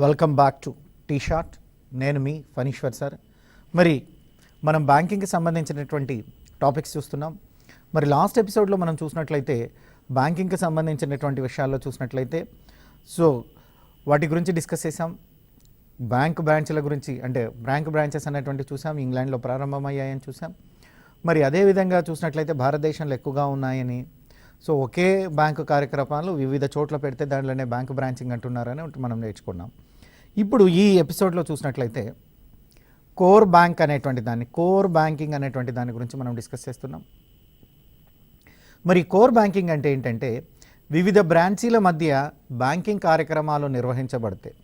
Welcome back to T short. నేను మీ Phaneeshwar sir. మరి మనం బ్యాంకింగ్కి సంబంధించినటువంటి టాపిక్స్ చూస్తున్నాం. మరి లాస్ట్ ఎపిసోడ్లో మనం చూసినట్లయితే బ్యాంకింగ్కి సంబంధించినటువంటి విషయాల్లో చూసినట్లయితే వాటి గురించి డిస్కస్ చేసాం. బ్యాంక్ బ్రాంచ్ల గురించి, అంటే బ్యాంక్ బ్రాంచెస్ అనేటువంటి చూసాం, ఇంగ్లాండ్లో ప్రారంభమయ్యాయని చూసాం. మరి అదేవిధంగా చూసినట్లయితే భారతదేశంలో ఎక్కువగా ఉన్నాయని, ఒకే బ్యాంకు కార్యక్రమాలు వివిధ చోట్ల పెడితే దాంట్లోనే బ్యాంకు బ్రాంచింగ్ అంటున్నారని మనం నేర్చుకున్నాం. ఇప్పుడు ఈ ఎపిసోడ్లో చూసినట్లయితే కోర్ బ్యాంక్ అనేటువంటి దాన్ని, కోర్ బ్యాంకింగ్ అనేటువంటి దాని గురించి మనం డిస్కస్ చేస్తున్నాం. మరి కోర్ బ్యాంకింగ్ అంటే ఏంటంటే వివిధ బ్రాంచీల మధ్య బ్యాంకింగ్ కార్యక్రమాలు నిర్వహించబడతాయి.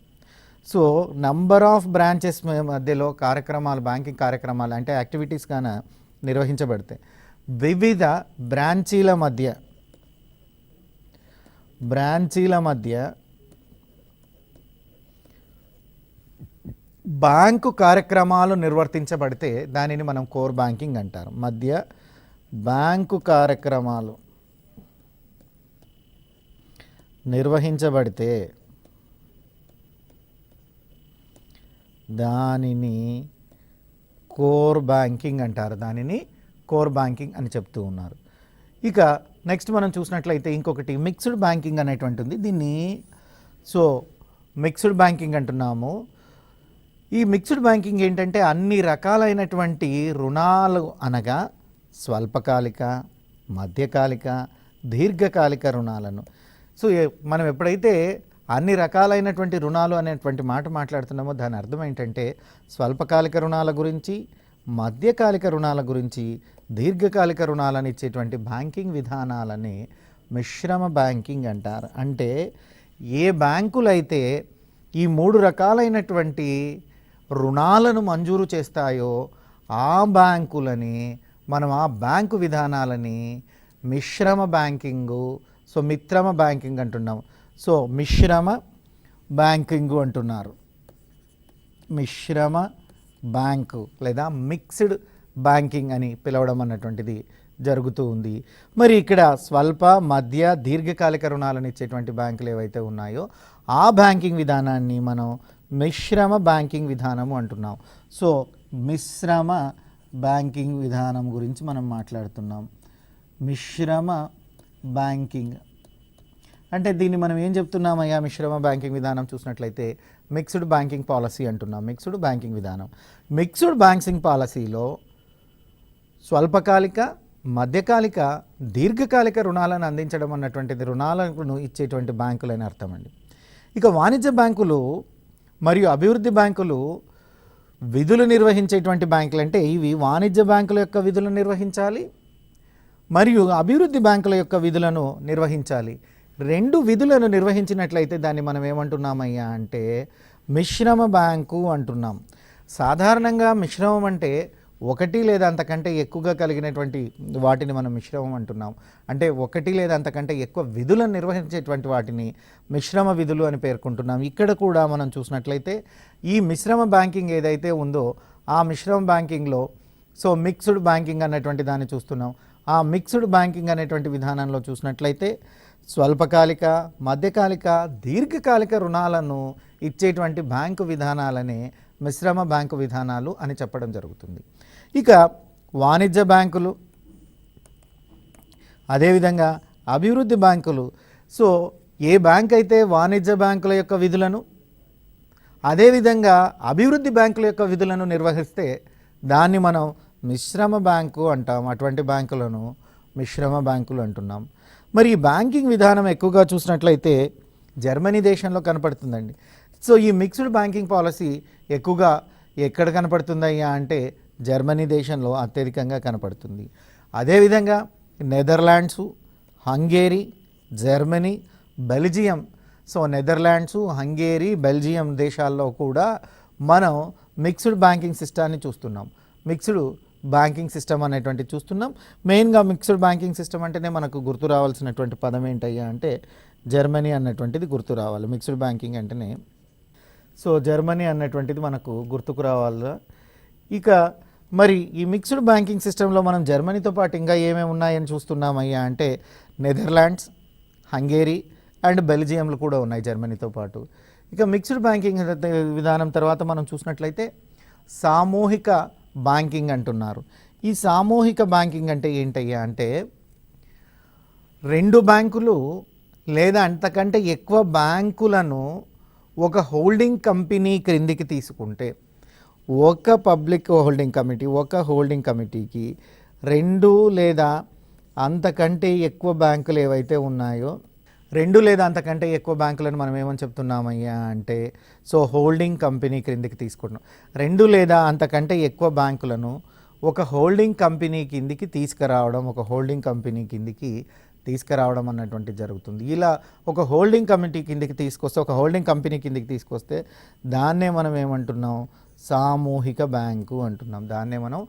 నంబర్ ఆఫ్ బ్రాంచెస్ మధ్యలో కార్యక్రమాలు, బ్యాంకింగ్ కార్యక్రమాలు అంటే యాక్టివిటీస్ గాన నిర్వహించబడతాయి. వివిధ బ్రాంచీల మధ్య బ్యాంకు కార్యక్రమాలు నిర్వర్తించబడితే దానిని మనం కోర్ బ్యాంకింగ్ అంటారు. మధ్య బ్యాంకు కార్యక్రమాలు నిర్వహించబడితే దానిని కోర్ బ్యాంకింగ్ అంటారు. దానిని కోర్ బ్యాంకింగ్ అని చెప్తూ ఉన్నారు. ఇక నెక్స్ట్ మనం చూసినట్లయితే ఇంకొకటి మిక్స్డ్ బ్యాంకింగ్ అనేటువంటి ఉంది. దీన్ని మిక్స్డ్ బ్యాంకింగ్ అంటున్నాము. ఈ మిక్స్డ్ బ్యాంకింగ్ ఏంటంటే అన్ని రకాలైనటువంటి రుణాలు, అనగా స్వల్పకాలిక, మధ్యకాలిక, దీర్ఘకాలిక రుణాలను. మనం ఎప్పుడైతే అన్ని రకాలైనటువంటి రుణాలు అనేటువంటి మాట మాట్లాడుతున్నామో దాని అర్థం ఏంటంటే స్వల్పకాలిక రుణాల గురించి, మధ్యకాలిక రుణాల గురించి, దీర్ఘకాలిక రుణాలను ఇచ్చేటువంటి బ్యాంకింగ్ విధానాలని మిశ్రమ బ్యాంకింగ్ అంటారు. అంటే ఏ బ్యాంకులైతే ఈ మూడు రకాలైనటువంటి రుణాలను మంజూరు చేస్తాయో ఆ బ్యాంకులని మనం, ఆ బ్యాంకు విధానాలని మిశ్రమ బ్యాంకింగు, మిశ్రమ బ్యాంకింగ్ అంటున్నాం. మిశ్రమ బ్యాంకింగు అంటున్నారు. మిశ్రమ బ్యాంకు లేదా మిక్స్డ్ బ్యాంకింగ్ అని పిలవడం అన్నటువంటిది జరుగుతూ ఉంది. మరి ఇక్కడ స్వల్ప, మధ్య, దీర్ఘకాలిక రుణాలను ఇచ్చేటువంటి బ్యాంకులు ఏవైతే ఉన్నాయో ఆ బ్యాంకింగ్ విధానాన్ని మనం మిశ్రమ బ్యాంకింగ్ విధానము అంటున్నాం. మిశ్రమ బ్యాంకింగ్ విధానం గురించి మనం మాట్లాడుతున్నాం. మిశ్రమ బ్యాంకింగ్ అంటే దీన్ని మనం ఏం చెప్తున్నామయ్యా? మిశ్రమ బ్యాంకింగ్ విధానం చూసినట్లయితే మిక్స్డ్ బ్యాంకింగ్ పాలసీ అంటున్నాం. మిక్స్డ్ బ్యాంకింగ్ విధానం, మిక్స్డ్ బ్యాంకింగ్ పాలసీలో స్వల్పకాలిక, మధ్యకాలిక, దీర్ఘకాలిక రుణాలను అందించడం అన్నటువంటిది, రుణాలను ఇచ్చేటువంటి బ్యాంకులని అర్థం అండి. ఇక వాణిజ్య బ్యాంకులు మరియు అభివృద్ధి బ్యాంకులు విధులు నిర్వహించేటువంటి బ్యాంకులు. అంటే ఇవి వాణిజ్య బ్యాంకుల యొక్క విధులను నిర్వహించాలి మరియు అభివృద్ధి బ్యాంకుల యొక్క విధులను నిర్వహించాలి. రెండు విధులను నిర్వహించినట్లయితే దాన్ని మనం ఏమంటున్నామయ్యా అంటే మిశ్రమ బ్యాంకు అంటున్నాం. సాధారణంగా మిశ్రమం అంటే ఒకటి లేదా అంతకంటే ఎక్కువగా కలిగినటువంటి వాటిని మనం మిశ్రమం అంటున్నాం. అంటే ఒకటి లేదా అంతకంటే ఎక్కువ విధులను నిర్వహించేటువంటి వాటిని మిశ్రమ విధులు అని పేర్కొంటున్నాం. ఇక్కడ కూడా మనం చూసినట్లయితే ఈ మిశ్రమ బ్యాంకింగ్ ఏదైతే ఉందో ఆ మిశ్రమ బ్యాంకింగ్లో మిక్స్డ్ బ్యాంకింగ్ అనేటువంటి దాన్ని చూస్తున్నాం. ఆ మిక్స్డ్ బ్యాంకింగ్ అనేటువంటి విధానంలో చూసినట్లయితే స్వల్పకాలిక, మధ్యకాలిక, దీర్ఘకాలిక రుణాలను ఇచ్చేటువంటి బ్యాంకు విధానాలనే మిశ్రమ బ్యాంకు విధానాలు అని చెప్పడం జరుగుతుంది. ఇక వాణిజ్య బ్యాంకులు, అదేవిధంగా అభివృద్ధి బ్యాంకులు. ఏ బ్యాంక్ అయితే వాణిజ్య బ్యాంకుల యొక్క విధులను, అదేవిధంగా అభివృద్ధి బ్యాంకుల యొక్క విధులను నిర్వహిస్తే దాన్ని మనం మిశ్రమ బ్యాంకు అంటాం. అటువంటి బ్యాంకులను మిశ్రమ బ్యాంకులు అంటున్నాం. మరి ఈ బ్యాంకింగ్ విధానం ఎక్కువగా చూసినట్లయితే జర్మనీ దేశంలో కనపడుతుందండి. ఈ మిక్స్డ్ బ్యాంకింగ్ పాలసీ ఎక్కువగా ఎక్కడ కనపడుతుందయ్యా అంటే జర్మనీ దేశంలో అత్యధికంగా కనపడుతుంది. అదేవిధంగా Netherlands, Hungary, Germany, Belgium. Netherlands, Hungary, Belgium దేశాల్లో కూడా మనం మిక్స్డ్ బ్యాంకింగ్ సిస్టాన్ని చూస్తున్నాం. మిక్స్డ్ బ్యాంకింగ్ సిస్టమ్ అనేటువంటి చూస్తున్నాం. మెయిన్గా మిక్స్డ్ బ్యాంకింగ్ సిస్టమ్ అంటేనే మనకు గుర్తు రావాల్సినటువంటి పదం ఏంటయ్యా అంటే జర్మనీ అన్నటువంటిది గుర్తు రావాలి. మిక్స్డ్ బ్యాంకింగ్ అంటేనే జర్మనీ అన్నటువంటిది మనకు గుర్తుకు రావాలి. ఇక మరి ఈ మిక్స్డ్ బ్యాంకింగ్ సిస్టంలో మనం జర్మనీతో పాటు ఇంకా ఏమేమి ఉన్నాయని చూస్తున్నామయ్యా అంటే నెదర్లాండ్స్, హంగేరీ అండ్ బెల్జియంలు కూడా ఉన్నాయి జర్మనీతో పాటు. ఇక మిక్స్డ్ బ్యాంకింగ్ విధానం తర్వాత మనం చూసినట్లయితే సామూహిక బ్యాంకింగ్ అంటున్నారు. ఈ సామూహిక బ్యాంకింగ్ అంటే ఏంటయ్యా అంటే 2 బ్యాంకులు లేదా అంతకంటే ఎక్కువ బ్యాంకులను ఒక హోల్డింగ్ కంపెనీ క్రిందికి తీసుకుంటే, ఒక పబ్లిక్ హోల్డింగ్ కమిటీ ఒక హోల్డింగ్ కమిటీకి 2 లేదా అంతకంటే ఎక్కువ బ్యాంకులు ఏవైతే ఉన్నాయో 2 లేదా అంతకంటే ఎక్కువ బ్యాంకులను మనం ఏమని చెప్తున్నామయ్యా అంటే సో హోల్డింగ్ కంపెనీ క్రిందికి తీసుకుంటున్నాం. 2 లేదా అంతకంటే ఎక్కువ బ్యాంకులను ఒక హోల్డింగ్ కంపెనీ కిందికి తీసుకురావడం, ఒక హోల్డింగ్ కంపెనీ కిందికి తీసుకురావడం అన్నటువంటి జరుగుతుంది. ఇలా ఒక హోల్డింగ్ కమిటీ కిందికి తీసుకొస్తే, ఒక హోల్డింగ్ కంపెనీ కిందికి తీసుకొస్తే దాన్నే మనం ఏమంటున్నాం, సామూహిక బ్యాంకు అంటున్నాం. దాన్నే మనం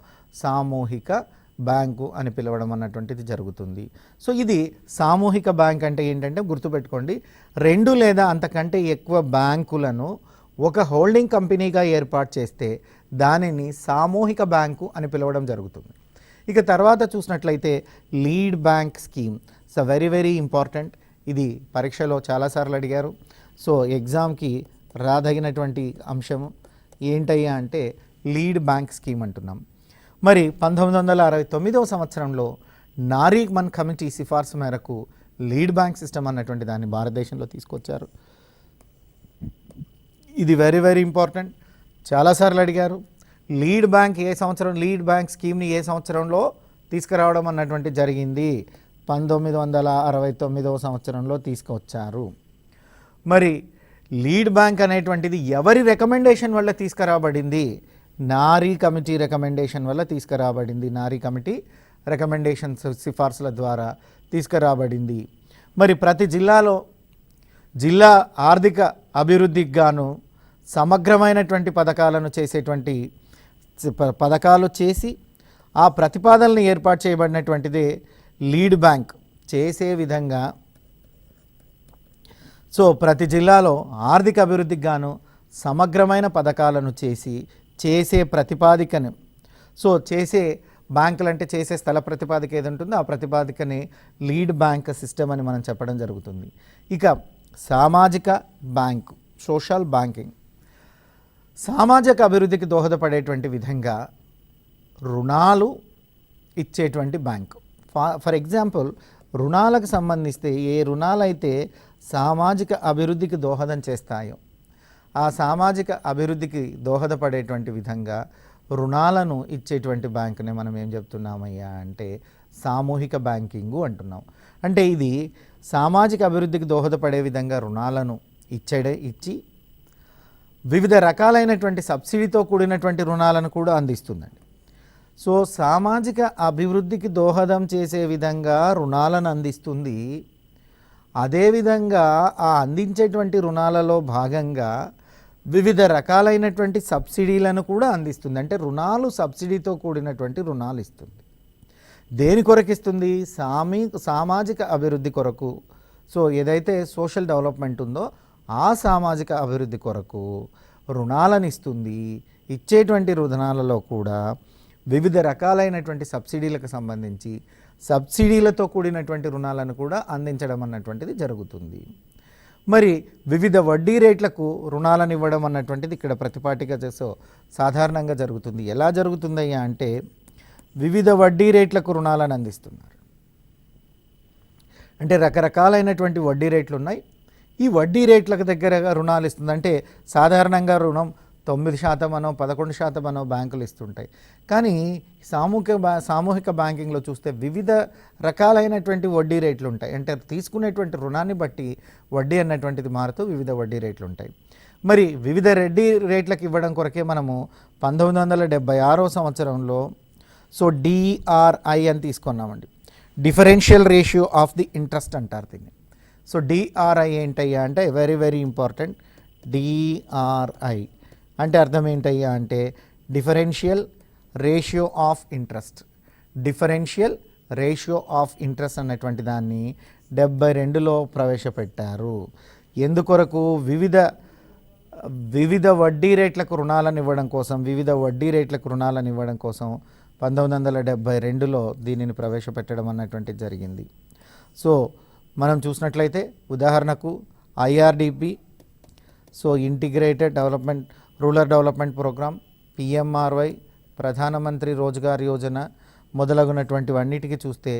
సామూహిక బ్యాంకు అని పిలవడం అన్నటువంటిది జరుగుతుంది. సో ఇది సామూహిక బ్యాంక్ అంటే ఏంటంటే గుర్తుపెట్టుకోండి, 2 లేదా అంతకంటే ఎక్కువ బ్యాంకులను ఒక హోల్డింగ్ కంపెనీగా ఏర్పాటు చేస్తే దానిని సామూహిక బ్యాంకు అని పిలవడం జరుగుతుంది. ఇక తర్వాత చూసినట్లయితే lead bank scheme. So very very important. ఇది పరీక్షలో చాలాసార్లు అడిగారు. సో ఎగ్జామ్కి రాదగినటువంటి అంశము ఏంటయ్యా అంటే లీడ్ బ్యాంక్ స్కీమ్ అంటున్నాం. మరి 1969వ సంవత్సరంలో నారీమన్ కమిటీ సిఫార్సు మేరకు లీడ్ బ్యాంక్ సిస్టమ్ అన్నటువంటి దాన్ని భారతదేశంలో తీసుకొచ్చారు. ఇది వెరీ వెరీ ఇంపార్టెంట్, చాలాసార్లు అడిగారు. లీడ్ బ్యాంక్ ఏ సంవత్సరం, లీడ్ బ్యాంక్ స్కీమ్ని ఏ సంవత్సరంలో తీసుకురావడం అన్నటువంటి జరిగింది, 1969వ సంవత్సరంలో తీసుకొచ్చారు. మరి లీడ్ బ్యాంక్ అనేటువంటిది ఎవరి రికమెండేషన్ వల్ల తీసుకురాబడింది, నారీ కమిటీ రికమెండేషన్ వల్ల తీసుకురాబడింది. నారీ కమిటీ రికమెండేషన్ సిఫార్సుల ద్వారా తీసుకురాబడింది. మరి ప్రతి జిల్లాలో జిల్లా ఆర్థిక అభివృద్ధికి గాను సమగ్రమైనటువంటి పథకాలను చేసేటువంటి పథకాలు చేసి ఆ ప్రతిపాదనలు ఏర్పాటు చేయబడినటువంటిదే లీడ్ బ్యాంక్ చేసే విధంగా. సో ప్రతి జిల్లాలో ఆర్థిక అభివృద్ధికి గాను సమగ్రమైన పథకాలను చేసే ప్రతిపాదికను, సో చేసే బ్యాంకులు అంటే చేసే స్థల ప్రతిపాదిక ఏది ఉంటుందో ఆ ప్రతిపాదికని లీడ్ బ్యాంక్ సిస్టమ్ అని మనం చెప్పడం జరుగుతుంది. ఇక సామాజిక బ్యాంకు, సోషల్ బ్యాంకింగ్, సామాజిక అభివృద్ధికి దోహదపడేటువంటి విధంగా రుణాలు ఇచ్చేటువంటి బ్యాంకు. ఫర్ ఎగ్జాంపుల్ రుణాలకు సంబంధిస్తే ఏ రుణాలైతే సామాజిక అభివృద్ధికి దోహదం చేస్తాయో ఆ సామాజిక అభివృద్ధికి దోహదపడేటువంటి విధంగా రుణాలను ఇచ్చేటువంటి బ్యాంకునే మనం ఏం చెప్తున్నామయ్యా అంటే సామూహిక బ్యాంకింగు అంటున్నాం. అంటే ఇది సామాజిక అభివృద్ధికి దోహదపడే విధంగా రుణాలను ఇచ్చి వివిధ రకాలైనటువంటి సబ్సిడీతో కూడినటువంటి రుణాలను కూడా అందిస్తుందండి. సో సామాజిక అభివృద్ధికి దోహదం చేసే విధంగా రుణాలను అందిస్తుంది. అదేవిధంగా ఆ అందించేటువంటి రుణాలలో భాగంగా వివిధ రకాలైనటువంటి సబ్సిడీలను కూడా అందిస్తుంది. అంటే రుణాలు సబ్సిడీతో కూడినటువంటి రుణాలు ఇస్తుంది. దేని కొరకు ఇస్తుంది, సామాజిక అభివృద్ధి కొరకు. సో ఏదైతే సోషల్ డెవలప్మెంట్ ఉందో ఆ సామాజిక అభివృద్ధి కొరకు రుణాలను ఇస్తుంది. ఇచ్చేటువంటి రుణాలలో కూడా వివిధ రకాలైనటువంటి సబ్సిడీలకు సంబంధించి సబ్సిడీలతో కూడినటువంటి రుణాలను కూడా అందించడం అన్నటువంటిది జరుగుతుంది. మరి వివిధ వడ్డీ రేట్లకు రుణాలను ఇవ్వడం అన్నటువంటిది ఇక్కడ ప్రతిపాటిక చేసో సాధారణంగా జరుగుతుంది. ఎలా జరుగుతుందయ్యా అంటే వివిధ వడ్డీ రేట్లకు రుణాలను అందిస్తున్నారు. అంటే రకరకాలైనటువంటి వడ్డీ రేట్లు ఉన్నాయి. ఈ వడ్డీ రేట్లకు దగ్గరగా రుణాలు ఇస్తుంది. అంటే సాధారణంగా రుణం 9% అనో 11% అనో బ్యాంకులు ఇస్తుంటాయి. కానీ సామూహిక బ్యాంకింగ్లో చూస్తే వివిధ రకాలైనటువంటి వడ్డీ రేట్లు ఉంటాయి. అంటే తీసుకునేటువంటి రుణాన్ని బట్టి వడ్డీ అన్నటువంటిది మారుతూ వివిధ వడ్డీ రేట్లు ఉంటాయి. మరి వివిధ వడ్డీ రేట్లకు ఇవ్వడం కొరకే మనము 1976వ సంవత్సరంలో సో డిఆర్ఐ అని తీసుకున్నామండి. Differential ratio of the interest అంటారు దీన్ని. సో డిఆర్ఐ ఏంటయ్యా అంటే వెరీ వెరీ ఇంపార్టెంట్. డిఆర్ఐ అంటే అర్థం ఏంటయ్యా అంటే differential ratio of interest. Differential ratio of interest అన్నటువంటి దాన్ని 72లో ప్రవేశపెట్టారు. ఎందుకొరకు, వివిధ వడ్డీ రేట్లకు రుణాలను ఇవ్వడం కోసం, 1972లో దీనిని ప్రవేశపెట్టడం అన్నటువంటిది జరిగింది. సో మనం చూసినట్లయితే ఉదాహరణకు IRDP, so integrated development rural development programme, PMRY, Pradhan Mantri Rozgar Yojana మొదలగునటువంటివన్నిటికీ చూస్తే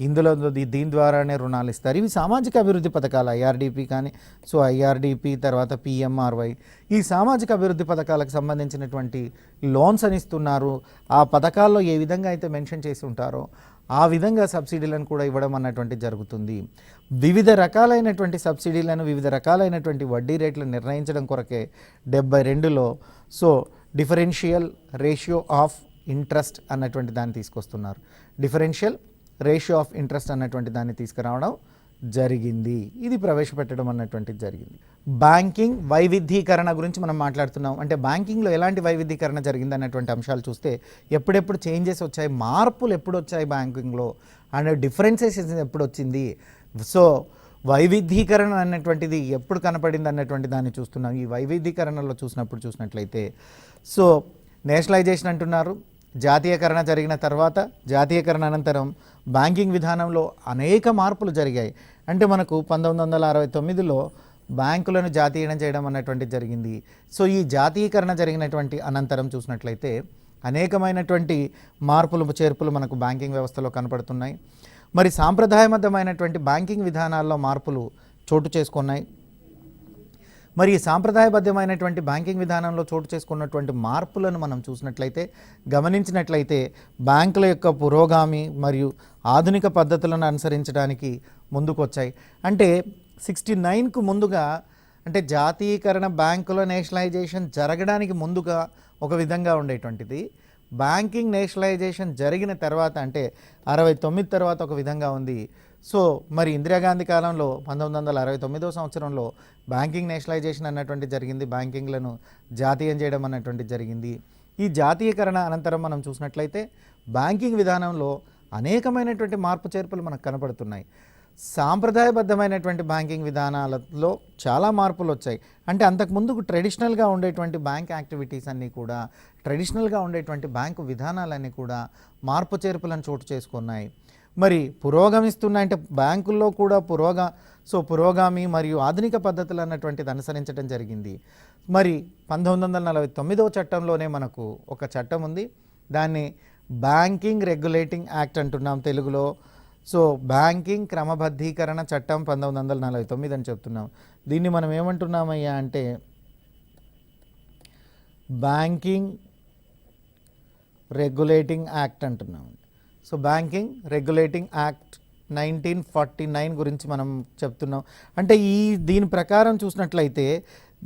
ఇందులో దీని ద్వారానే రుణాలు ఇస్తారు. ఇవి సామాజిక అభివృద్ధి పథకాలు, ఐఆర్డిపి కానీ, సో ఐఆర్డిపి తర్వాత పిఎంఆర్వై, ఈ సామాజిక అభివృద్ధి పథకాలకు సంబంధించినటువంటి లోన్స్ అని ఇస్తున్నారు. ఆ పథకాల్లో ఏ విధంగా అయితే మెన్షన్ చేసి ఉంటారో ఆ విధంగా సబ్సిడీలను కూడా ఇవ్వడం అన్నటువంటి జరుగుతుంది. వివిధ రకాలైనటువంటి సబ్సిడీలను, వివిధ రకాలైనటువంటి వడ్డీ రేట్లను నిర్ణయించడం కొరకే 72లో so differential ratio of interest అన్నటువంటి దాన్ని తీసుకొస్తున్నారు. డిఫరెన్షియల్ రేషియో ఆఫ్ ఇంట్రెస్ట్ అన్నటువంటి దాన్ని తీసుకురావడం జరిగింది. ఇది ప్రవేశపెట్టడం అన్నటువంటిది జరిగింది. బ్యాంకింగ్ వైవిధ్యీకరణ గురించి మనం మాట్లాడుతున్నాం. అంటే బ్యాంకింగ్లో ఎలాంటి వైవిధ్యీకరణ జరిగింది అన్నటువంటి అంశాలు చూస్తే ఎప్పుడెప్పుడు చేంజెస్ వచ్చాయి, మార్పులు ఎప్పుడు వచ్చాయి బ్యాంకింగ్లో, అండ్ డిఫరెన్సెస్ ఎప్పుడు వచ్చింది, సో వైవిధ్యీకరణ అన్నటువంటిది ఎప్పుడు కనపడింది అన్నటువంటి దాన్ని చూస్తున్నాం. ఈ వైవిధ్యీకరణలో చూసినట్లయితే సో నేషనలైజేషన్ అంటున్నారు. జాతీయకరణ జరిగిన తర్వాత, జాతీయకరణ అనంతరం బ్యాంకింగ్ విధానంలో అనేక మార్పులు జరిగాయి. అంటే మనకు 1969లో బ్యాంకులను జాతీయం చేయడం అన్నటువంటిది జరిగింది. సో ఈ జాతీయకరణ జరిగినటువంటి అనంతరం చూసినట్లయితే అనేకమైనటువంటి మార్పులు చేర్పులు మనకు బ్యాంకింగ్ వ్యవస్థలో కనపడుతున్నాయి. మరి సాంప్రదాయబద్ధమైనటువంటి బ్యాంకింగ్ విధానాల్లో మార్పులు చోటు చేసుకున్నాయి. మరి ఈ సాంప్రదాయబద్ధమైనటువంటి బ్యాంకింగ్ విధానంలో చోటు చేసుకున్నటువంటి మార్పులను మనం చూసినట్లయితే, గమనించినట్లయితే బ్యాంకుల యొక్క పురోగామి మరియు ఆధునిక పద్ధతులను అనుసరించడానికి ముందుకొచ్చాయి. అంటే 69కు ముందుగా, అంటే జాతీయకరణ, బ్యాంకుల నేషనలైజేషన్ జరగడానికి ముందుగా ఒక విధంగా ఉండేటువంటిది, బ్యాంకింగ్ నేషనలైజేషన్ జరిగిన తర్వాత అంటే 69 తర్వాత ఒక విధంగా ఉంది. సో మరి ఇందిరాగాంధీ కాలంలో 1969వ సంవత్సరంలో బ్యాంకింగ్ నేషనలైజేషన్ అన్నటువంటి జరిగింది, బ్యాంకింగ్లను జాతీయం చేయడం అన్నటువంటి జరిగింది. ఈ జాతీయకరణ అనంతరం మనం చూసినట్లయితే బ్యాంకింగ్ విధానంలో అనేకమైనటువంటి మార్పు చేర్పులు మనకు కనపడుతున్నాయి. సాంప్రదాయబద్ధమైనటువంటి బ్యాంకింగ్ విధానాలలో చాలా మార్పులు వచ్చాయి. అంటే అంతకుముందు ట్రెడిషనల్గా ఉండేటువంటి బ్యాంక్ యాక్టివిటీస్ అన్నీ కూడా, ట్రెడిషనల్గా ఉండేటువంటి బ్యాంకు విధానాలన్నీ కూడా మార్పు చేర్పులను చోటు చేసుకున్నాయి. మరి పురోగమిస్తున్నాయి అంటే బ్యాంకుల్లో కూడా పురోగామి మరియు ఆధునిక పద్ధతులు అన్నటువంటిది అనుసరించడం జరిగింది. మరి 1949వ చట్టంలోనే మనకు ఒక చట్టం ఉంది, దాన్ని బ్యాంకింగ్ రెగ్యులేటింగ్ యాక్ట్ అంటున్నాం తెలుగులో. సో బ్యాంకింగ్ క్రమబద్ధీకరణ చట్టం 1949 అని చెప్తున్నాం. దీన్ని మనం ఏమంటున్నామయ్యా అంటే బ్యాంకింగ్ రెగ్యులేటింగ్ యాక్ట్ అంటున్నాం. సో బ్యాంకింగ్ రెగ్యులేటింగ్ యాక్ట్ 1949 గురించి మనం చెప్తున్నాం. అంటే దీని ప్రకారం చూసినట్లయితే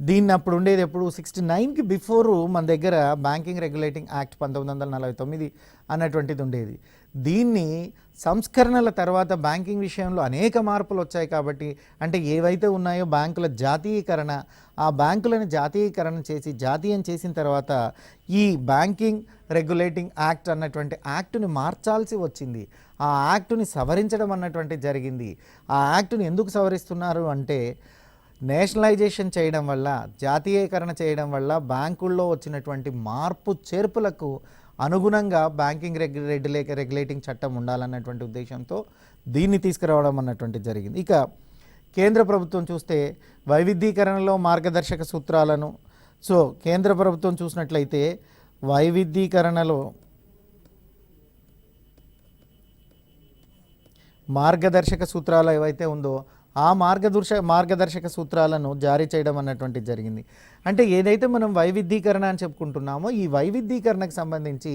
దీన్ని అప్పుడు ఉండేది ఎప్పుడు 69కి బిఫోరు మన దగ్గర బ్యాంకింగ్ రెగ్యులేటింగ్ యాక్ట్ 1949 అన్నటువంటిది ఉండేది. దీన్ని సంస్కరణల తర్వాత బ్యాంకింగ్ విషయంలో అనేక మార్పులు వచ్చాయి. కాబట్టి అంటే ఏవైతే ఉన్నాయో బ్యాంకుల జాతీయకరణ, ఆ బ్యాంకులను జాతీయకరణ చేసి జాతీయం చేసిన తర్వాత ఈ బ్యాంకింగ్ రెగ్యులేటింగ్ యాక్ట్ అన్నటువంటి యాక్టుని మార్చాల్సి వచ్చింది. ఆ యాక్టుని సవరించడం అన్నటువంటి జరిగింది. ఆ యాక్టుని ఎందుకు సవరిస్తున్నారు అంటే నేషనలైజేషన్ చేయడం వల్ల, జాతీయకరణ చేయడం వల్ల బ్యాంకుల్లో వచ్చినటువంటి మార్పు చేర్పులకు అనుగుణంగా బ్యాంకింగ్ రెగ్యులేటింగ్ చట్టం ఉండాలన్నటువంటి ఉద్దేశంతో దీన్ని తీసుకురావడం అన్నటువంటి జరిగింది. ఇక కేంద్ర ప్రభుత్వం చూస్తే వైవిధ్యీకరణలో మార్గదర్శక సూత్రాలను, సో కేంద్ర ప్రభుత్వం చూసినట్లయితే వైవిధ్యీకరణలో మార్గదర్శక సూత్రాలు ఏవైతే ఉందో ఆ మార్గదర్శక సూత్రాలను జారీ చేయడం అన్నటువంటిది జరిగింది. అంటే ఏదైతే మనం వైవిధ్యీకరణ అని చెప్పుకుంటున్నామో ఈ వైవిధ్యీకరణకు సంబంధించి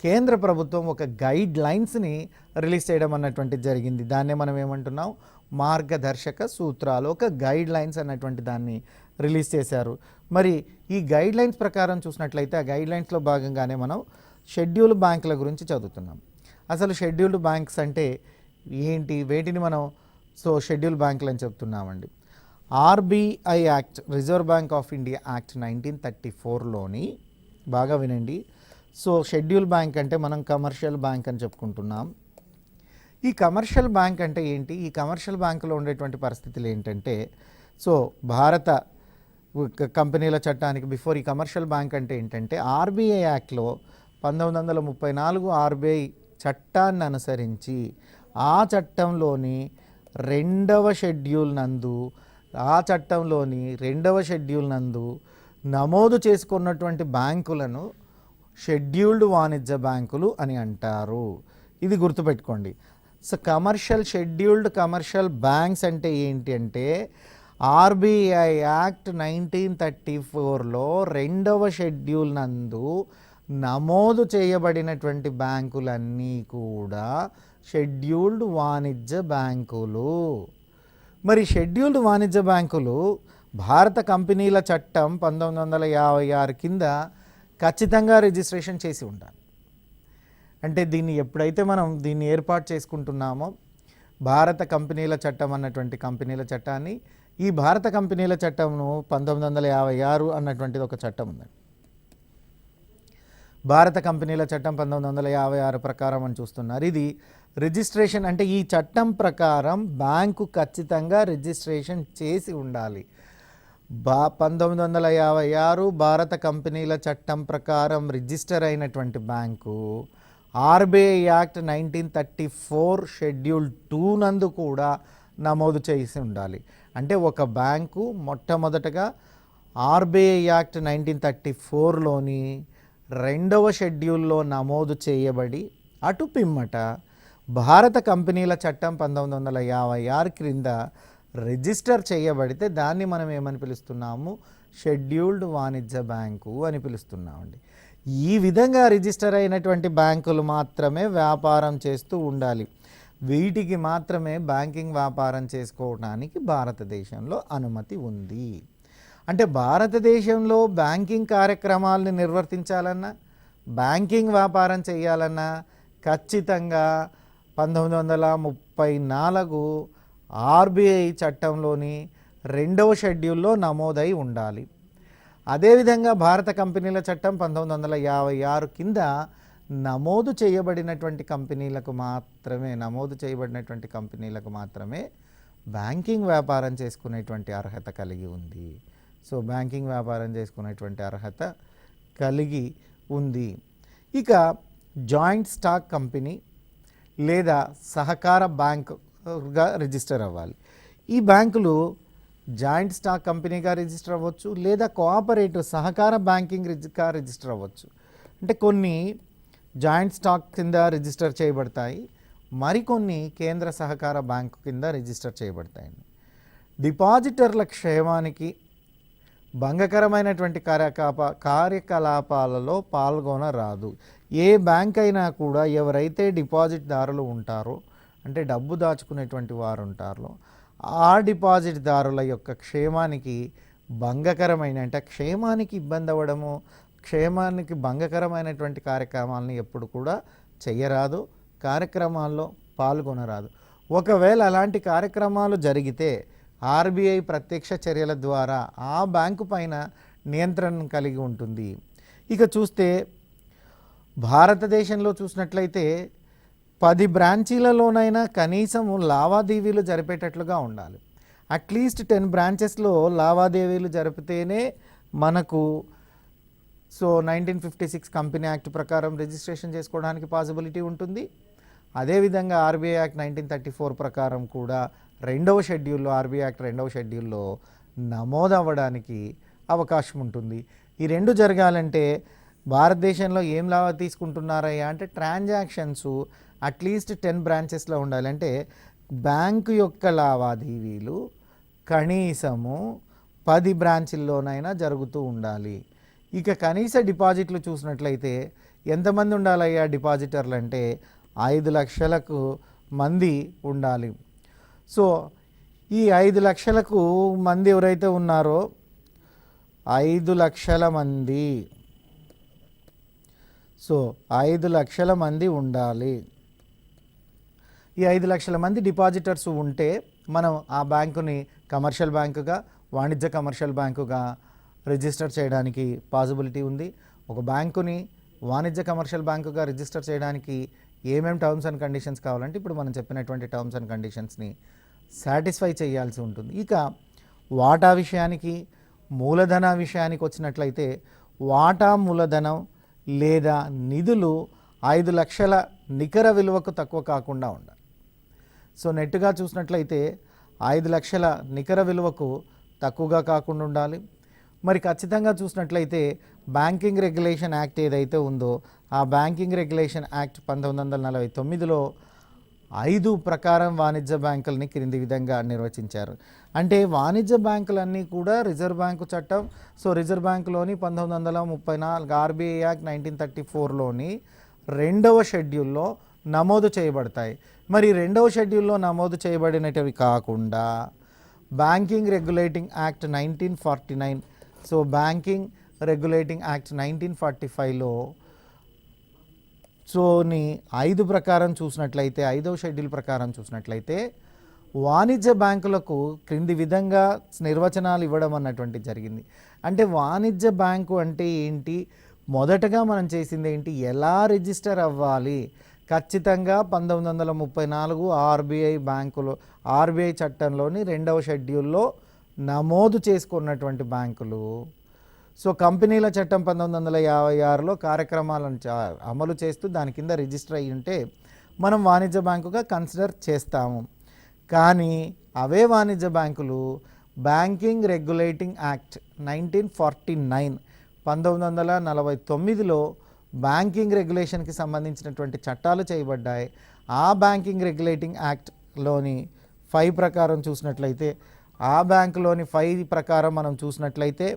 కేంద్ర ప్రభుత్వం ఒక గైడ్ లైన్స్ని రిలీజ్ చేయడం అన్నటువంటిది జరిగింది. దాన్నే మనం ఏమంటున్నాం, మార్గదర్శక సూత్రాలు, ఒక గైడ్ లైన్స్ అన్నటువంటి దాన్ని రిలీజ్ చేశారు. మరి ఈ గైడ్ లైన్స్ ప్రకారం చూసినట్లయితే ఆ గైడ్ లైన్స్లో భాగంగానే మనం షెడ్యూల్ బ్యాంకుల గురించి చదువుతున్నాం. అసలు షెడ్యూల్డ్ బ్యాంక్స్ అంటే ఏంటి, వేటిని మనం షెడ్యూల్ బ్యాంకులు అని చెప్తున్నామండి. RBI act, reserve bank of India act 1934లోని బాగా వినండి. సో షెడ్యూల్ బ్యాంక్ అంటే మనం కమర్షియల్ బ్యాంక్ అని చెప్పుకుంటున్నాం. ఈ కమర్షియల్ బ్యాంక్ అంటే ఏంటి, ఈ కమర్షియల్ బ్యాంకులో ఉండేటువంటి పరిస్థితులు ఏంటంటే, సో భారత కంపెనీల చట్టానికి బిఫోర్ ఈ కమర్షియల్ బ్యాంక్ అంటే ఏంటంటే ఆర్బీఐ యాక్ట్లో 1934 ఆర్బీఐ చట్టాన్ని అనుసరించి ఆ చట్టంలోని 2వ షెడ్యూల్ నందు ఆ చట్టంలోని 2వ షెడ్యూల్ నందు నమోదు చేసుకున్నటువంటి బ్యాంకులను షెడ్యూల్డ్ వాణిజ్య బ్యాంకులు అని అంటారు. ఇది గుర్తుపెట్టుకోండి. సో షెడ్యూల్డ్ కమర్షియల్ బ్యాంక్స్ అంటే ఏంటి అంటే ఆర్బీఐ యాక్ట్ 1934లో 2వ షెడ్యూల్ నందు నమోదు చేయబడినటువంటి బ్యాంకులన్నీ కూడా షెడ్యూల్డ్ వాణిజ్య బ్యాంకులు. మరి షెడ్యూల్డ్ వాణిజ్య బ్యాంకులు భారత కంపెనీల చట్టం 1956 కింద ఖచ్చితంగా రిజిస్ట్రేషన్ చేసి ఉండాలి. అంటే దీన్ని ఎప్పుడైతే మనం దీన్ని ఏర్పాటు చేసుకుంటున్నామో భారత కంపెనీల చట్టం అన్నటువంటి కంపెనీల చట్టాన్ని, ఈ భారత కంపెనీల చట్టంను 1956 అన్నటువంటిది ఒక చట్టం ఉందండి. భారత కంపెనీల చట్టం 1956 ప్రకారం అని చూస్తున్నారు. ఇది రిజిస్ట్రేషన్ అంటే ఈ చట్టం ప్రకారం బ్యాంకు ఖచ్చితంగా రిజిస్ట్రేషన్ చేసి ఉండాలి. 1956 భారత కంపెనీల చట్టం ప్రకారం రిజిస్టర్ అయినటువంటి బ్యాంకు ఆర్బీఐ యాక్ట్ 1934 షెడ్యూల్ 2 నందు కూడా నమోదు చేసి ఉండాలి. అంటే ఒక బ్యాంకు మొట్టమొదటగా ఆర్బీఐ యాక్ట్ 1934లోని 2వ షెడ్యూల్లో నమోదు చేయబడి అటు పిమ్మట భారత కంపెనీల చట్టం 1956 క్రింద రిజిస్టర్ చేయబడితే దాన్ని మనం ఏమని పిలుస్తున్నాము? షెడ్యూల్డ్ వాణిజ్య బ్యాంకు అని పిలుస్తున్నామండి. ఈ విధంగా రిజిస్టర్ అయినటువంటి బ్యాంకులు మాత్రమే వ్యాపారం చేస్తూ ఉండాలి. వీటికి మాత్రమే బ్యాంకింగ్ వ్యాపారం చేసుకోవడానికి భారతదేశంలో అనుమతి ఉంది. అంటే భారతదేశంలో బ్యాంకింగ్ కార్యక్రమాలను నిర్వర్తించాలన్నా, బ్యాంకింగ్ వ్యాపారం చేయాలన్నా ఖచ్చితంగా 1934 ఆర్బీఐ చట్టంలోని 2వ షెడ్యూల్లో నమోదై ఉండాలి. అదేవిధంగా భారత కంపెనీల చట్టం 1956 కింద నమోదు చేయబడినటువంటి కంపెనీలకు మాత్రమే బ్యాంకింగ్ వ్యాపారం చేసుకునేటువంటి అర్హత కలిగి ఉంది. సో బ్యాంకింగ్ వ్యాపారం చేసుకునేటువంటి అర్హత కలిగి ఉంది. ఇక జాయింట్ స్టాక్ కంపెనీ లేదా సహకార బ్యాంకుగా రిజిస్టర్ అవ్వాలి. ఈ బ్యాంకులు జాయింట్ స్టాక్ కంపెనీగా రిజిస్టర్ అవ్వచ్చు, లేదా కోఆపరేటివ్ సహకార బ్యాంకింగ్గా రిజిస్టర్ అవ్వచ్చు. అంటే కొన్ని జాయింట్ స్టాక్ కింద రిజిస్టర్ చేయబడతాయి, మరికొన్ని కేంద్ర సహకార బ్యాంకు కింద రిజిస్టర్ చేయబడతాయి. డిపాజిటర్ల క్షేమానికి భంగకరమైనటువంటి కార్యకలాపాలలో పాల్గొనరాదు. ఏ బ్యాంక్ అయినా కూడా ఎవరైతే డిపాజిట్దారులు ఉంటారో, అంటే డబ్బు దాచుకునేటువంటి వారు ఉంటారో, ఆ డిపాజిట్దారుల యొక్క క్షేమానికి భంగకరమైన అంటే క్షేమానికి ఇబ్బంది అవ్వడము, క్షేమానికి భంగకరమైనటువంటి కార్యక్రమాలను ఎప్పుడు కూడా చేయరాదు, కార్యక్రమాల్లో పాల్గొనరాదు. ఒకవేళ అలాంటి కార్యక్రమాలు జరిగితే ఆర్బీఐ ప్రత్యక్ష చర్యల ద్వారా ఆ బ్యాంకు పైన నియంత్రణ కలిగి ఉంటుంది. ఇక చూస్తే భారతదేశంలో చూసినట్లయితే 10 బ్రాంచీలలోనైనా కనీసము లావాదేవీలు జరిపేటట్లుగా ఉండాలి. అట్లీస్ట్ 10 బ్రాంచెస్లో లావాదేవీలు జరిపితేనే మనకు 1956 కంపెనీ యాక్ట్ ప్రకారం రిజిస్ట్రేషన్ చేసుకోవడానికి పాసిబిలిటీ ఉంటుంది. అదేవిధంగా ఆర్బీఐ యాక్ట్ 1934 ప్రకారం కూడా 2వ షెడ్యూల్లో ఆర్బీఐ యాక్ట్ 2వ షెడ్యూల్లో నమోదు అవ్వడానికి అవకాశం ఉంటుంది. ఈ రెండు జరగాలంటే భారతదేశంలో ఏం లావా తీసుకుంటున్నారయ్యా అంటే ట్రాన్సాక్షన్స్ అట్లీస్ట్ 10 బ్రాంచెస్లో ఉండాలి. అంటే బ్యాంకు యొక్క లావాదేవీలు కనీసము 10 బ్రాంచీల్లోనైనా జరుగుతూ ఉండాలి. ఇక కనీస డిపాజిట్లు చూసినట్లయితే ఎంతమంది ఉండాలయ్యా డిపాజిటర్లు అంటే 5 లక్షలకు మంది ఉండాలి. సో ఈ 5 లక్షలకు మంది ఎవరైతే ఉన్నారో 5 లక్షల మంది, సో 5 లక్షల మంది ఉండాలి. ఈ 5 లక్షల మంది డిపాజిటర్స్ ఉంటే మనం ఆ బ్యాంకుని కమర్షియల్ బ్యాంకుగా, వాణిజ్య కమర్షియల్ బ్యాంకుగా రిజిస్టర్ చేయడానికి పాసిబిలిటీ ఉంది. ఒక బ్యాంకుని వాణిజ్య కమర్షియల్ బ్యాంకుగా రిజిస్టర్ చేయడానికి ఏమేమి టర్మ్స్ అండ్ కండిషన్స్ కావాలంటే ఇప్పుడు మనం చెప్పినటువంటి టర్మ్స్ అండ్ కండిషన్స్ని సాటిస్ఫై చేయాల్సి ఉంటుంది. ఇక వాటా విషయానికి, మూలధన విషయానికి వచ్చినట్లయితే వాటా మూలధనం లేదా నిధులు 5 లక్షల నికర విలువకు తక్కువ కాకుండా ఉండాలి. సో నెట్గా చూసినట్లయితే 5 లక్షల నికర విలువకు తక్కువగా కాకుండా ఉండాలి. మరి ఖచ్చితంగా చూసినట్లయితే బ్యాంకింగ్ రెగ్యులేషన్ యాక్ట్ ఏదైతే ఉందో ఆ బ్యాంకింగ్ రెగ్యులేషన్ యాక్ట్ 1949లో 5 ప్రకారం వాణిజ్య బ్యాంకులని క్రింది విధంగా నిర్వచించారు. అంటే వాణిజ్య బ్యాంకులన్నీ కూడా రిజర్వ్ బ్యాంకు చట్టం, సో రిజర్వ్ బ్యాంకులోని 1934 ఆర్బీఐ యాక్ట్ 1934లోని 2వ షెడ్యూల్లో నమోదు చేయబడతాయి. మరి 2వ షెడ్యూల్లో నమోదు చేయబడినవి కాకుండా banking regulating act 1949, so banking regulating act 1945లో సోని 5 ప్రకారం చూసినట్లయితే 5వ షెడ్యూల్ ప్రకారం చూసినట్లయితే వాణిజ్య బ్యాంకులకు క్రింది విధంగా నిర్వచనాలు ఇవ్వడం అన్నటువంటి జరిగింది. అంటే వాణిజ్య బ్యాంకు అంటే ఏంటి, మొదటగా మనం చేసింది ఏంటి, ఎలా రిజిస్టర్ అవ్వాలి. ఖచ్చితంగా 1934 ఆర్బీఐ చట్టంలోని 2వ షెడ్యూల్లో నమోదు చేసుకున్నటువంటి బ్యాంకులు. సో కంపెనీల చట్టం 1956లో కార్యక్రమాలను అమలు చేస్తూ దాని కింద రిజిస్టర్ అయ్యి ఉంటే మనం వాణిజ్య బ్యాంకుగా కన్సిడర్ చేస్తాము. కానీ అవే వాణిజ్య బ్యాంకులు బ్యాంకింగ్ రెగ్యులేటింగ్ యాక్ట్ 1949లో బ్యాంకింగ్ రెగ్యులేషన్కి సంబంధించినటువంటి చట్టాలు చేయబడ్డాయి. ఆ బ్యాంకింగ్ రెగ్యులేటింగ్ యాక్ట్లోని 5 ప్రకారం చూసినట్లయితే ఆ బ్యాంకులోని 5 ప్రకారం మనం చూసినట్లయితే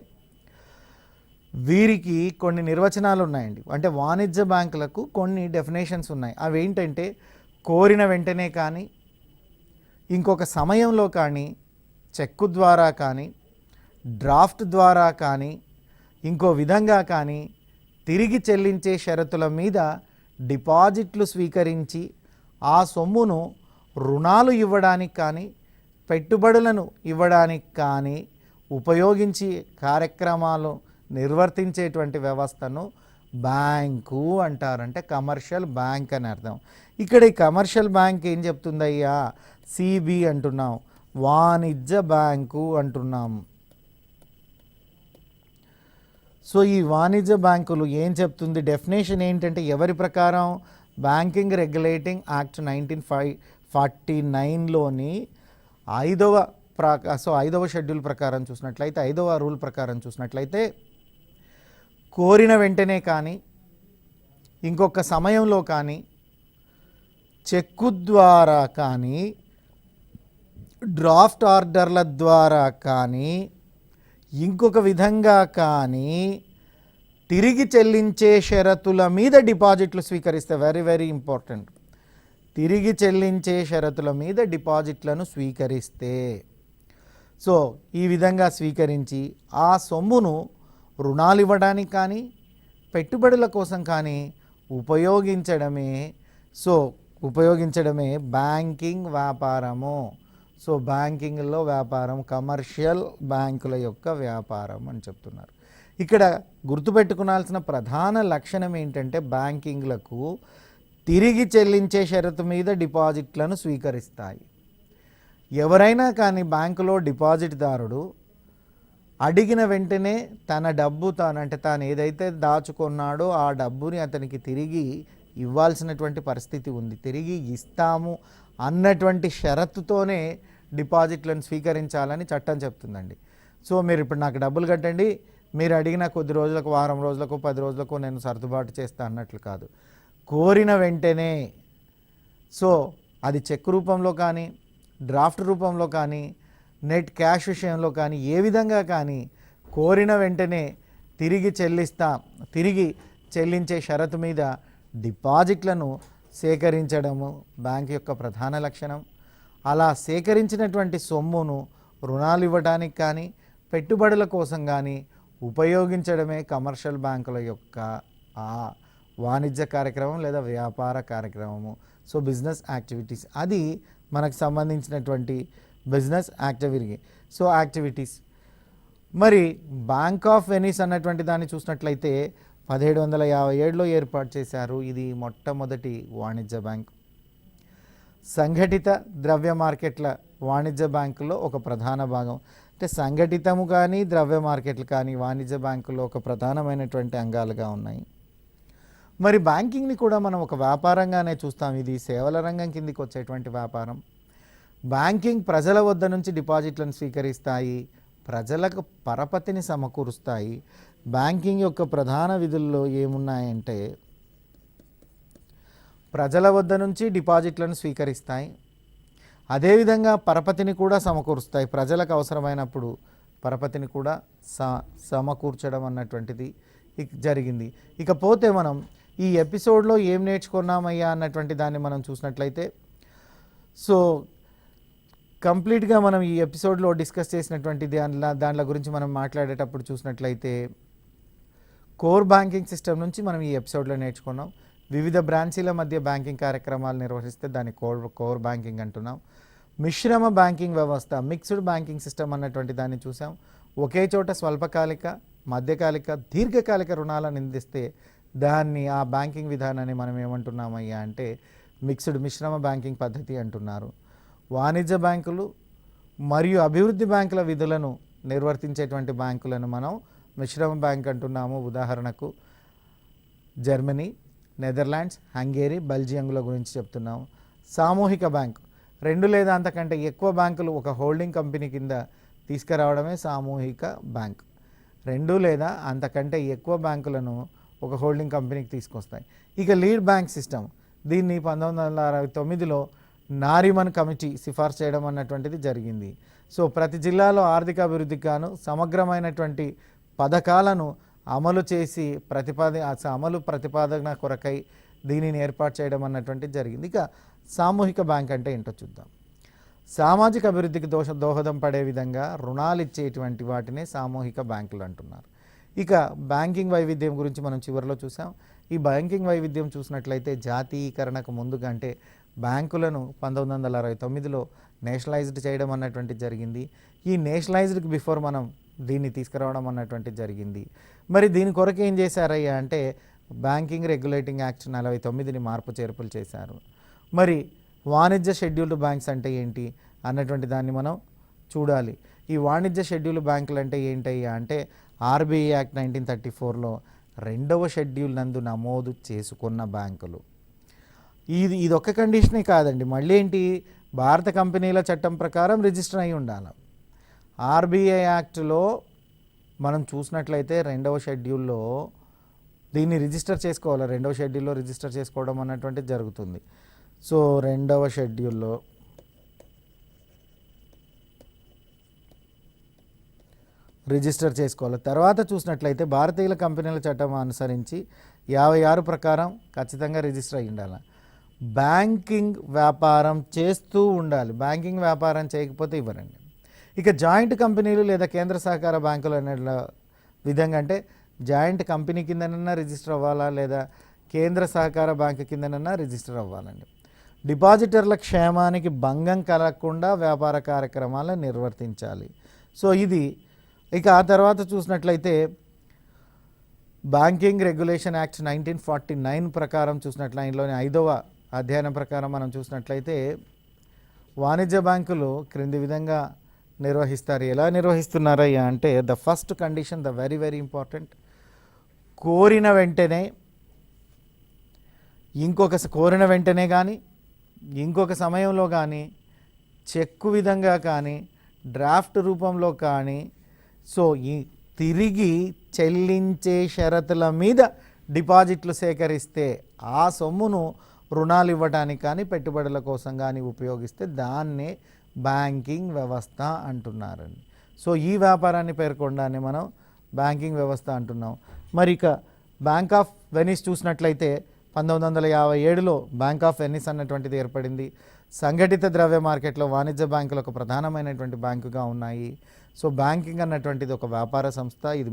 వీరికి కొన్ని నిర్వచనాలు ఉన్నాయండి. అంటే వాణిజ్య బ్యాంకులకు కొన్ని డెఫినేషన్స్ ఉన్నాయి. అవి ఏంటంటే కోరిన వెంటనే కానీ, ఇంకొక సమయంలో కానీ, చెక్కు ద్వారా కానీ, డ్రాఫ్ట్ ద్వారా కానీ, ఇంకో విధంగా కానీ తిరిగి చెల్లించే షరతుల మీద డిపాజిట్లు స్వీకరించి ఆ సొమ్మును రుణాలు ఇవ్వడానికి కానీ, పెట్టుబడులను ఇవ్వడానికి కానీ ఉపయోగించి కార్యక్రమాలు నిర్వర్తించేటువంటి వ్యవస్థను బ్యాంకు అంటారంటే కమర్షియల్ బ్యాంక్ అని అర్థం. ఇక్కడ ఈ కమర్షియల్ బ్యాంక్ ఏం చెప్తుందయ్యా, సిబి అంటున్నాం, వాణిజ్య బ్యాంకు అంటున్నాం. సో ఈ వాణిజ్య బ్యాంకులు ఏం చెప్తుంది, డెఫినేషన్ ఏంటంటే ఎవరి ప్రకారం, బ్యాంకింగ్ రెగ్యులేటింగ్ యాక్ట్ 1949లోని 5వ షెడ్యూల్ ప్రకారం చూసినట్లయితే 5వ రూల్ ప్రకారం చూసినట్లయితే కోరిన వెంటనే కానీ, ఇంకొక సమయంలో కానీ, చెక్కు ద్వారా కానీ, డ్రాఫ్ట్ ఆర్డర్ల ద్వారా కానీ, ఇంకొక విధంగా కానీ తిరిగి చెల్లించే షరతుల మీద డిపాజిట్లు స్వీకరిస్తే, వెరీ వెరీ ఇంపార్టెంట్, తిరిగి చెల్లించే షరతుల మీద డిపాజిట్లను స్వీకరిస్తే, సో ఈ విధంగా స్వీకరించి ఆ సొమ్మును రుణాలు ఇవ్వడానికి కానీ, పెట్టుబడుల కోసం కానీ ఉపయోగించడమే బ్యాంకింగ్ వ్యాపారము. సో బ్యాంకింగ్లో వ్యాపారం కమర్షియల్ బ్యాంకుల యొక్క వ్యాపారం అని చెప్తున్నారు. ఇక్కడ గుర్తుపెట్టుకోవాల్సిన ప్రధాన లక్షణం ఏంటంటే బ్యాంకింగ్లకు తిరిగి చెల్లించే షరతు మీద డిపాజిట్లను స్వీకరిస్తాయి. ఎవరైనా కానీ బ్యాంకులో డిపాజిట్దారుడు అడిగిన వెంటనే తన డబ్బు తాను ఏదైతే దాచుకున్నాడో ఆ డబ్బుని అతనికి తిరిగి ఇవ్వాల్సినటువంటి పరిస్థితి ఉంది. తిరిగి ఇస్తాము అన్నటువంటి షరతుతోనే డిపాజిట్లను స్వీకరించాలని చట్టం చెప్తుందండి. సో మీరు ఇప్పుడు నాకు డబ్బులు కట్టండి, మీరు అడిగిన కొద్ది రోజులకు, వారం రోజులకు, 10 రోజులకు నేను సర్దుబాటు చేస్తా అన్నట్లు కాదు. కోరిన వెంటనే, సో అది చెక్ రూపంలో కానీ, డ్రాఫ్ట్ రూపంలో కానీ, నెట్ క్యాష్ విషయంలో కానీ, ఏ విధంగా కానీ కోరిన వెంటనే తిరిగి చెల్లించే షరతు మీద డిపాజిట్లను సేకరించడము బ్యాంక్ యొక్క ప్రధాన లక్షణం. అలా సేకరించినటువంటి సొమ్మును రుణాలు ఇవ్వడానికి కానీ, పెట్టుబడుల కోసం కానీ ఉపయోగించడమే కమర్షియల్ బ్యాంకుల యొక్క వాణిజ్య కార్యక్రమం లేదా వ్యాపార కార్యక్రమము. సో బిజినెస్ యాక్టివిటీస్, అది మనకు సంబంధించినటువంటి బిజినెస్ యాక్టివిటీస్. మరి బ్యాంక్ ఆఫ్ వెనిస్ అన్నటువంటి దాన్ని చూసినట్లయితే 1757లో ఏర్పాటు చేశారు. ఇది మొట్టమొదటి వాణిజ్య బ్యాంక్. సంఘటిత ద్రవ్య మార్కెట్ల వాణిజ్య బ్యాంకులో ఒక ప్రధాన భాగం. అంటే సంఘటితము కానీ, ద్రవ్య మార్కెట్లు కానీ వాణిజ్య బ్యాంకులో ఒక ప్రధానమైనటువంటి అంగాలుగా ఉన్నాయి. మరి బ్యాంకింగ్ని కూడా మనం ఒక వ్యాపారంగానే చూస్తాం. ఇది సేవల రంగం కిందికి వచ్చేటువంటి వ్యాపారం. బ్యాంకింగ్ ప్రజల వద్ద నుంచి డిపాజిట్లను స్వీకరిస్తాయి, ప్రజలకు పరపతిని సమకూరుస్తాయి. బ్యాంకింగ్ యొక్క ప్రధాన విధుల్లో ఏమున్నాయంటే ప్రజల వద్ద నుంచి డిపాజిట్లను స్వీకరిస్తాయి, అదేవిధంగా పరపతిని కూడా సమకూరుస్తాయి. ప్రజలకు అవసరమైనప్పుడు పరపతిని కూడా సమకూర్చడం అన్నటువంటిది జరిగింది. ఇకపోతే మనం ఈ ఎపిసోడ్లో ఏం నేర్చుకున్నామయ్యా అన్నటువంటి దాన్ని మనం చూసినట్లయితే, సో కంప్లీట్గా మనం ఈ ఎపిసోడ్లో డిస్కస్ చేసినటువంటి దానిల గురించి మనం మాట్లాడేటప్పుడు చూసినట్లయితే కోర్ బ్యాంకింగ్ సిస్టమ్ నుంచి మనం ఈ ఎపిసోడ్లో నేర్చుకున్నాం. వివిధ బ్రాంచీల మధ్య బ్యాంకింగ్ కార్యక్రమాలు నిర్వహిస్తే దాన్ని కోర్ బ్యాంకింగ్ అంటున్నాం. మిశ్రమ బ్యాంకింగ్ వ్యవస్థ, మిక్స్డ్ బ్యాంకింగ్ సిస్టమ్ అన్నటువంటి దాన్ని చూసాం. ఒకే చోట స్వల్పకాలిక, మధ్యకాలిక, దీర్ఘకాలిక రుణాలను అందిస్తే దాన్ని ఆ బ్యాంకింగ్ విధానాన్ని మనం ఏమంటున్నామయ్యా అంటే మిశ్రమ బ్యాంకింగ్ పద్ధతి అంటున్నారు. వాణిజ్య బ్యాంకులు మరియు అభివృద్ధి బ్యాంకుల విధులను నిర్వర్తించేటువంటి బ్యాంకులను మనం మిశ్రమ బ్యాంక్ అంటున్నాము. ఉదాహరణకు జర్మనీ, నెదర్లాండ్స్, హంగేరీ, బెల్జియంల గురించి చెప్తున్నాము. సామూహిక బ్యాంకు, 2 లేదా అంతకంటే ఎక్కువ బ్యాంకులు ఒక హోల్డింగ్ కంపెనీ కింద తీసుకురావడమే సామూహిక బ్యాంక్. 2 లేదా అంతకంటే ఎక్కువ బ్యాంకులను ఒక హోల్డింగ్ కంపెనీకి తీసుకొస్తాయి. ఇక లీడ్ బ్యాంక్ సిస్టమ్, దీన్ని 1969లో నారిమన్ కమిటీ సిఫార్సు చేయడం అన్నటువంటిది జరిగింది. సో ప్రతి జిల్లాలో ఆర్థిక అభివృద్ధికి గాను సమగ్రమైనటువంటి పథకాలను అమలు చేసి ప్రతిపాదన కొరకై దీనిని ఏర్పాటు చేయడం అన్నటువంటిది జరిగింది. ఇక సామూహిక బ్యాంక్ అంటే ఏంటో చూద్దాం. సామాజిక అభివృద్ధికి దోహదం పడే విధంగా రుణాలు ఇచ్చేటువంటి వాటినే సామూహిక బ్యాంకులు అంటున్నారు. ఇక బ్యాంకింగ్ వైవిధ్యం గురించి మనం చివరిలో చూసాం. ఈ బ్యాంకింగ్ వైవిధ్యం చూసినట్లయితే జాతీయీకరణకు ముందుగా అంటే బ్యాంకులను 1969లో నేషనలైజ్డ్ చేయడం అన్నటువంటిది జరిగింది. ఈ నేషనలైజ్డ్కి బిఫోర్ మనం దీన్ని తీసుకురావడం అన్నటువంటిది జరిగింది. మరి దీని కొరకు ఏం చేశారయ్యా అంటే బ్యాంకింగ్ రెగ్యులేటింగ్ యాక్ట్ 49ని మార్పు చేర్పులు చేశారు. మరి వాణిజ్య షెడ్యూల్డ్ బ్యాంక్స్ అంటే ఏంటి అన్నటువంటి దాన్ని మనం చూడాలి. ఈ వాణిజ్య షెడ్యూల్డ్ బ్యాంకులు అంటే ఏంటయ్యా అంటే ఆర్బీఐ యాక్ట్ 1934లో 2వ షెడ్యూల్ నందు నమోదు చేసుకున్న బ్యాంకులు. ఇది ఒక్క కండిషనే కాదండి, మళ్ళీ ఏంటి, భారత కంపెనీల చట్టం ప్రకారం రిజిస్టర్ అయి ఉండాలి. ఆర్బీఐ యాక్ట్లో మనం చూసినట్లయితే 2వ షెడ్యూల్లో దీన్ని రిజిస్టర్ చేసుకోవాలి. 2వ షెడ్యూల్లో రిజిస్టర్ చేసుకోవడం అన్నటువంటిది జరుగుతుంది. సో 2వ షెడ్యూల్లో రిజిస్టర్ చేసుకోవాలి. తర్వాత చూసినట్లయితే భారతీయుల కంపెనీల చట్టం అనుసరించి 56 ప్రకారం ఖచ్చితంగా రిజిస్టర్ అయి ఉండాలి. బ్యాంకింగ్ వ్యాపారం చేస్తూ ఉండాలి. బ్యాంకింగ్ వ్యాపారం చేయకపోతే ఇవ్వరండి. ఇక జాయింట్ కంపెనీలు లేదా కేంద్ర సహకార బ్యాంకులు అనే విధంగా అంటే జాయింట్ కంపెనీ కిందనన్నా రిజిస్టర్ అవ్వాలా లేదా కేంద్ర సహకార బ్యాంకు కిందనన్నా రిజిస్టర్ అవ్వాలండి. డిపాజిటర్ల క్షేమానికి భంగం కలగకుండా వ్యాపార కార్యక్రమాలను నిర్వర్తించాలి. సో ఇది. ఇక ఆ తర్వాత చూసినట్లయితే బ్యాంకింగ్ రెగ్యులేషన్ యాక్ట్ 1949 ప్రకారం చూసినట్లయితే 5వ అధ్యాయం ప్రకారం మనం చూసినట్లయితే వాణిజ్య బ్యాంకులు క్రింది విధంగా నిర్వహిస్తారు. ఎలా నిర్వహిస్తున్నారయ్యా అంటే the first condition, the very very important, కోరిన వెంటనే కానీ ఇంకొక సమయంలో కానీ చెక్కు విధంగా కానీ డ్రాఫ్ట్ రూపంలో కానీ సో ఈ తిరిగి చెల్లించే షరతుల మీద డిపాజిట్లు సేకరిస్తే ఆ సొమ్మును రుణాలు ఇవ్వడానికి కానీ పెట్టుబడుల కోసం కానీ ఉపయోగిస్తే దాన్నే బ్యాంకింగ్ వ్యవస్థ అంటున్నారండి. సో ఈ వ్యాపారాన్ని పేర్కొనడాన్ని మనం బ్యాంకింగ్ వ్యవస్థ అంటున్నాం. మరి ఇక బ్యాంక్ ఆఫ్ వెనిస్ చూసినట్లయితే 1957లో బ్యాంక్ ఆఫ్ వెనిస్ అన్నటువంటిది ఏర్పడింది. సంఘటిత ద్రవ్య మార్కెట్లో వాణిజ్య బ్యాంకులు ఒక ప్రధానమైనటువంటి బ్యాంకుగా ఉన్నాయి. సో బ్యాంకింగ్ అన్నటువంటిది ఒక వ్యాపార సంస్థ. ఇది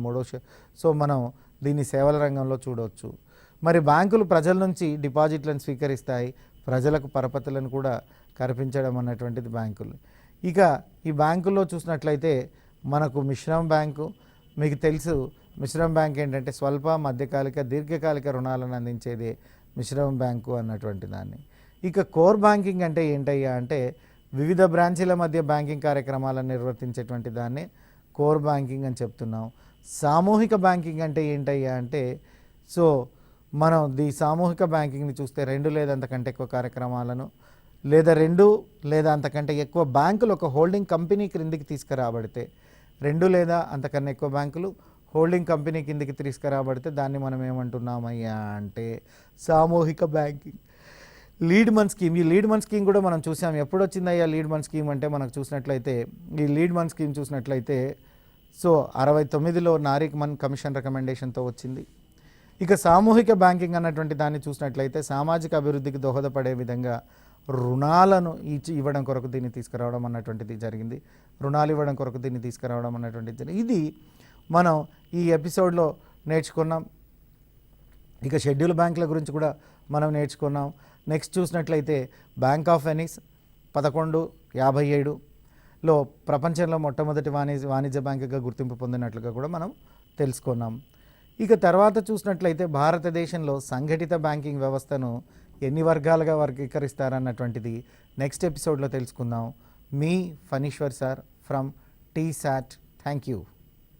సో మనం దీన్ని సేవల రంగంలో చూడవచ్చు. మరి బ్యాంకులు ప్రజల నుంచి డిపాజిట్లను స్వీకరిస్తాయి, ప్రజలకు పరపతులను కూడా కల్పించడం అన్నటువంటిది బ్యాంకులు. ఇక ఈ బ్యాంకుల్లో చూసినట్లయితే మనకు మిశ్రమ బ్యాంకు, మీకు తెలుసు మిశ్రమ బ్యాంక్ ఏంటంటే స్వల్ప, మధ్యకాలిక, దీర్ఘకాలిక రుణాలను అందించేదే మిశ్రమ బ్యాంకు అన్నటువంటి దాన్ని. ఇక కోర్ బ్యాంకింగ్ అంటే ఏంటయ్యా అంటే వివిధ బ్రాంచీల మధ్య బ్యాంకింగ్ కార్యక్రమాలను నిర్వర్తించేటువంటి దాన్ని కోర్ బ్యాంకింగ్ అని చెప్తున్నాం. సామూహిక బ్యాంకింగ్ అంటే ఏంటయ్యా అంటే సో మనం సామూహిక బ్యాంకింగ్ని చూస్తే 2 లేదా అంతకంటే ఎక్కువ కార్యక్రమాలను లేదా 2 లేదా అంతకంటే ఎక్కువ బ్యాంకులు ఒక హోల్డింగ్ కంపెనీ క్రిందికి తీసుకురాబడితే 2 లేదా అంతకన్నా ఎక్కువ బ్యాంకులు హోల్డింగ్ కంపెనీ కిందికి తీసుకురాబడితే దాన్ని మనం ఏమంటున్నామయ్యా అంటే సామూహిక బ్యాంకింగ్. లీడ్ మన్ స్కీమ్, ఈ లీడ్ మన్ స్కీమ్ కూడా మనం చూసాం. ఎప్పుడు వచ్చిందయ్యా లీడ్ మన్ స్కీమ్ అంటే మనకు చూసినట్లయితే ఈ లీడ్ మన్ స్కీమ్ చూసినట్లయితే సో 69లో నారిక్ మన్ కమిషన్ రికమెండేషన్తో వచ్చింది. ఇక సామూహిక బ్యాంకింగ్ అన్నటువంటి దాన్ని చూసినట్లయితే సామాజిక అభివృద్ధికి దోహదపడే విధంగా రుణాలను ఇవ్వడం కొరకు దీన్ని తీసుకురావడం అన్నటువంటిది జరిగింది. రుణాలు ఇవ్వడం కొరకు దీన్ని తీసుకురావడం అన్నటువంటిది జరిగింది. ఇది మనం ఈ ఎపిసోడ్లో నేర్చుకున్నాం. ఇక షెడ్యూల్ బ్యాంకుల గురించి కూడా మనం నేర్చుకున్నాం. నెక్స్ట్ చూసినట్లయితే బ్యాంక్ ఆఫ్ వెనిస్ 1157లో ప్రపంచంలో మొట్టమొదటి వాణిజ్య బ్యాంకుగా గుర్తింపు పొందినట్లుగా కూడా మనం తెలుసుకున్నాం. ఇక తర్వాత చూసినట్లయితే భారతదేశంలో సంఘటిత బ్యాంకింగ్ వ్యవస్థను ఎన్ని వర్గాలుగా వర్గీకరిస్తారన్నటువంటిది నెక్స్ట్ ఎపిసోడ్లో తెలుసుకుందాం. మీ Phaneeshwar sir from TSAT. Thank you.